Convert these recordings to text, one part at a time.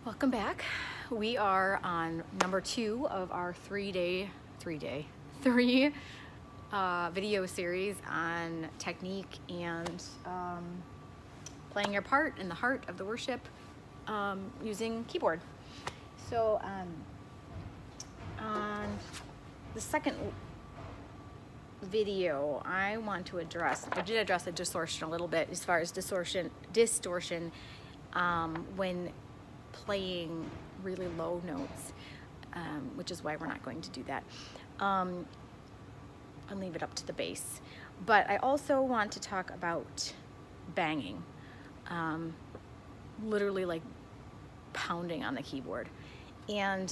Welcome back. We are on number 2 of our three video series on technique and playing your part in the heart of the worship using keyboard. So on the second video, I did address the distortion a little bit as far as distortion when playing really low notes, which is why we're not going to do that. I'll leave it up to the bass. But I also want to talk about banging, literally like pounding on the keyboard. And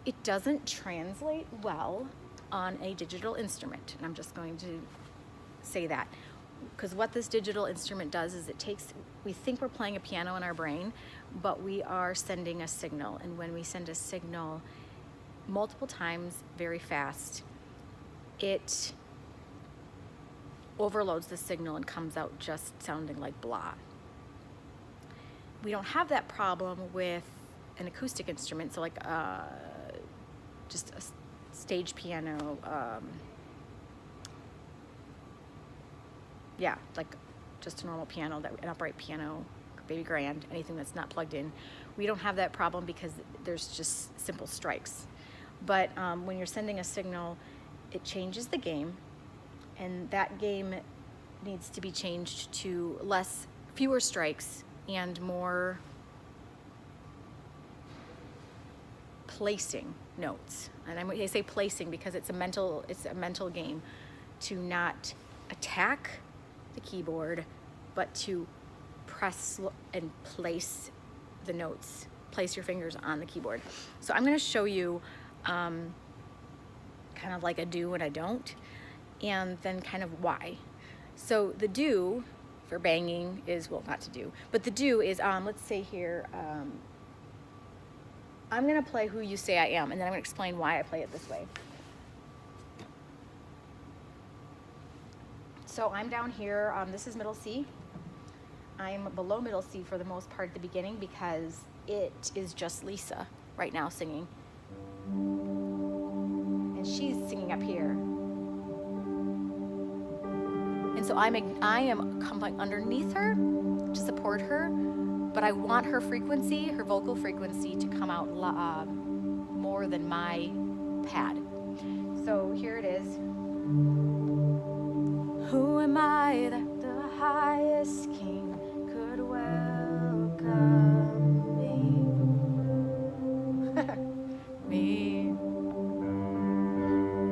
it doesn't translate well on a digital instrument. And I'm just going to say that. Because what this digital instrument does is we think we're playing a piano in our brain, but we are sending a signal. And when we send a signal multiple times very fast, it overloads the signal and comes out just sounding like blah. We don't have that problem with an acoustic instrument, so like just a stage piano, like just a normal piano, an upright piano, baby grand, anything that's not plugged in. We don't have that problem because there's just simple strikes. But when you're sending a signal, it changes the game, and that game needs to be changed to fewer strikes and more placing notes. And I say placing because it's a mental game to not attack the keyboard, but to press and place the notes, place your fingers on the keyboard. So I'm going to show you kind of like a do and a don't, and then kind of why. So the do for banging is, well, not to do, but the do is, let's say here, I'm going to play Who You Say I Am, and then I'm going to explain why I play it this way. So I'm down here, this is middle C. I'm below middle C for the most part at the beginning because it is just Lisa right now singing. And she's singing up here. And so I am coming underneath her to support her, but I want her frequency, her vocal frequency, to come out more than my pad. So here it is. Who am I that the highest king could welcome me? Me.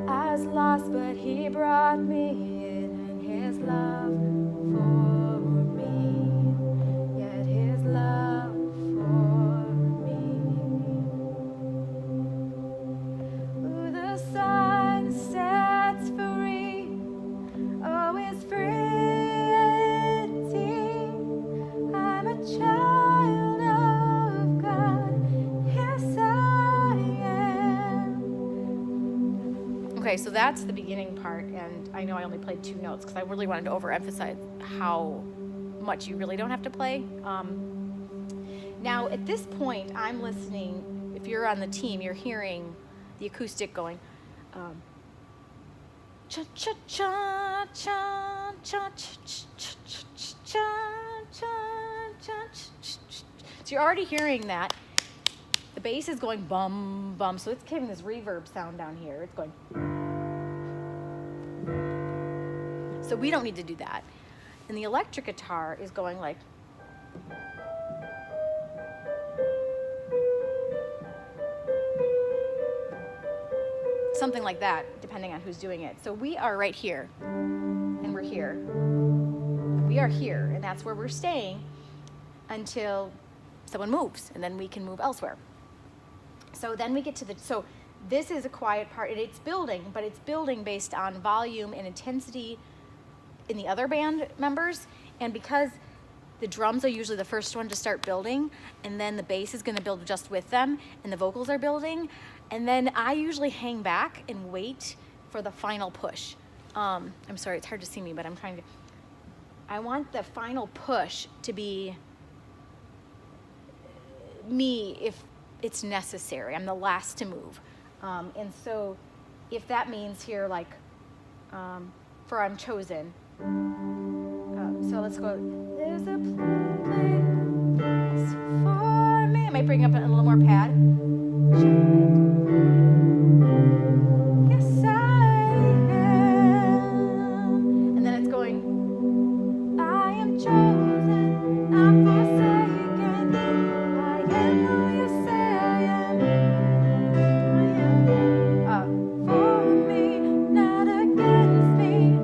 I was lost, but he brought me in his love for me. Yet his love for me. Who the sun sets free, oh, is free indeed. I'm a child of God, yes I am. Okay, so that's the beginning part, and I know I only played 2 notes because I really wanted to overemphasize how much you really don't have to play. Now at this point I'm listening, if you're on the team, you're hearing the acoustic going cha cha cha cha cha cha cha cha cha. So you're already hearing that. The bass is going bum bum, so it's giving this reverb sound down here. It's going. So we don't need to do that. And the electric guitar is going like. Something like that, depending on who's doing it. So we are right here, and we're here. We are here, and that's where we're staying until someone moves, and then we can move elsewhere. So then we get to so this is a quiet part, and it's building, but it's building based on volume and intensity in the other band members, and because the drums are usually the first one to start building, and then the bass is going to build just with them, and the vocals are building, and then I usually hang back and wait for the final push. I'm sorry, it's hard to see me, but I want the final push to be me if it's necessary. I'm the last to move. And so if that means here, like, for I'm chosen. So let's go. There's a place for me. I might bring up a little more pad. Yes, I am. And then it's going, I am chosen, not forsaken. I am who you say I am. For me, not against me.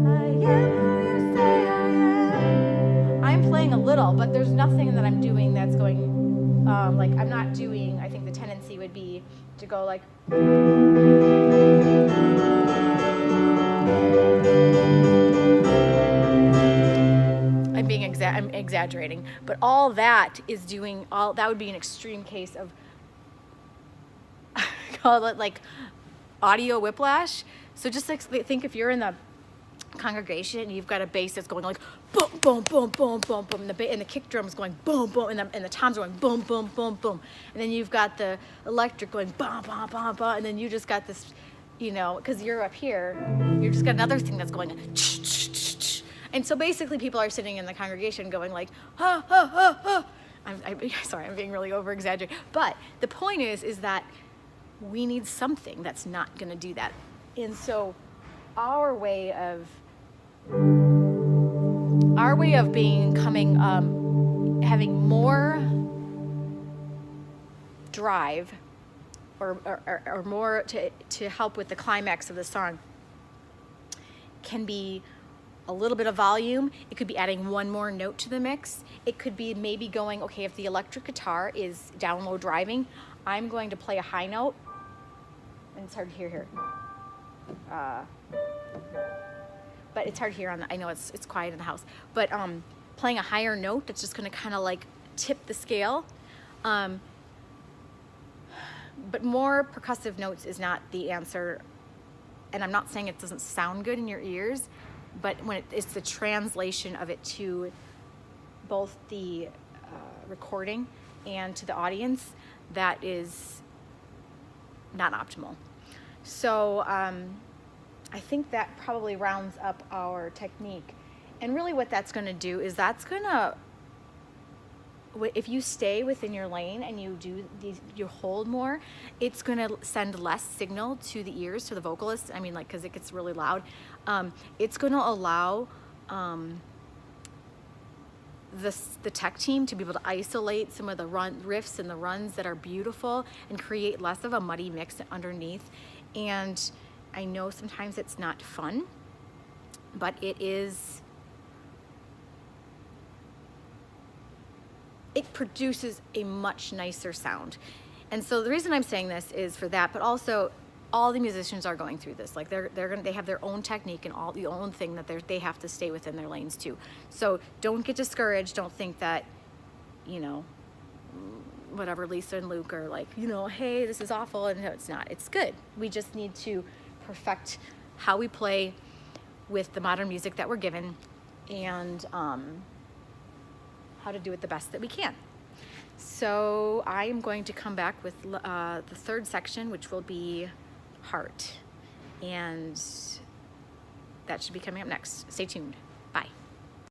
I am who you say I am. I'm playing a little, but there's nothing that I'm doing that's going, like I'm not doing, I think the tendency would be to go like, I'm exaggerating, but all that is doing, that would be an extreme case of, call it like audio whiplash. So just like think if you're in the congregation and you've got a bass that's going like boom, boom, boom, boom, boom, boom, and the kick drum is going boom, boom, and the toms are going boom, boom, boom, boom, and then you've got the electric going bum, bum, bum, bum, and then you just got this, you know, because you're up here, you just got another thing that's going, and so basically people are sitting in the congregation going like, ha, ha, ha, ha. Sorry, I'm being really over exaggerated, but the point is that we need something that's not going to do that. And so our way of becoming, having more drive or more to help with the climax of the song can be a little bit of volume. It could be adding one more note to the mix. It could be maybe going, okay, if the electric guitar is down low driving, I'm going to play a high note. And it's hard to hear here. But it's hard to hear I know it's quiet in the house. But playing a higher note that's just going to kind of like tip the scale. But more percussive notes is not the answer. And I'm not saying it doesn't sound good in your ears, but when it's the translation of it to both the recording and to the audience, that is not optimal. So I think that probably rounds up our technique. And really what that's going to do is that's going to, if you stay within your lane and you do these, you hold more, it's going to send less signal to the ears, to the vocalist. I mean, like, because it gets really loud. It's going to allow the tech team to be able to isolate some of the riffs and the runs that are beautiful and create less of a muddy mix underneath. And I know sometimes it's not fun, but it produces a much nicer sound. And so the reason I'm saying this is for that, but also all the musicians are going through this. Like they have their own technique and all the own thing that they have to stay within their lanes too. So don't get discouraged. Don't think that, you know, whatever, Lisa and Luke are like, you know, hey, this is awful. And no, it's not. It's good. We just need to perfect how we play with the modern music that we're given, and how to do it the best that we can. So I am going to come back with the third section, which will be heart, and that should be coming up next. Stay tuned. Bye.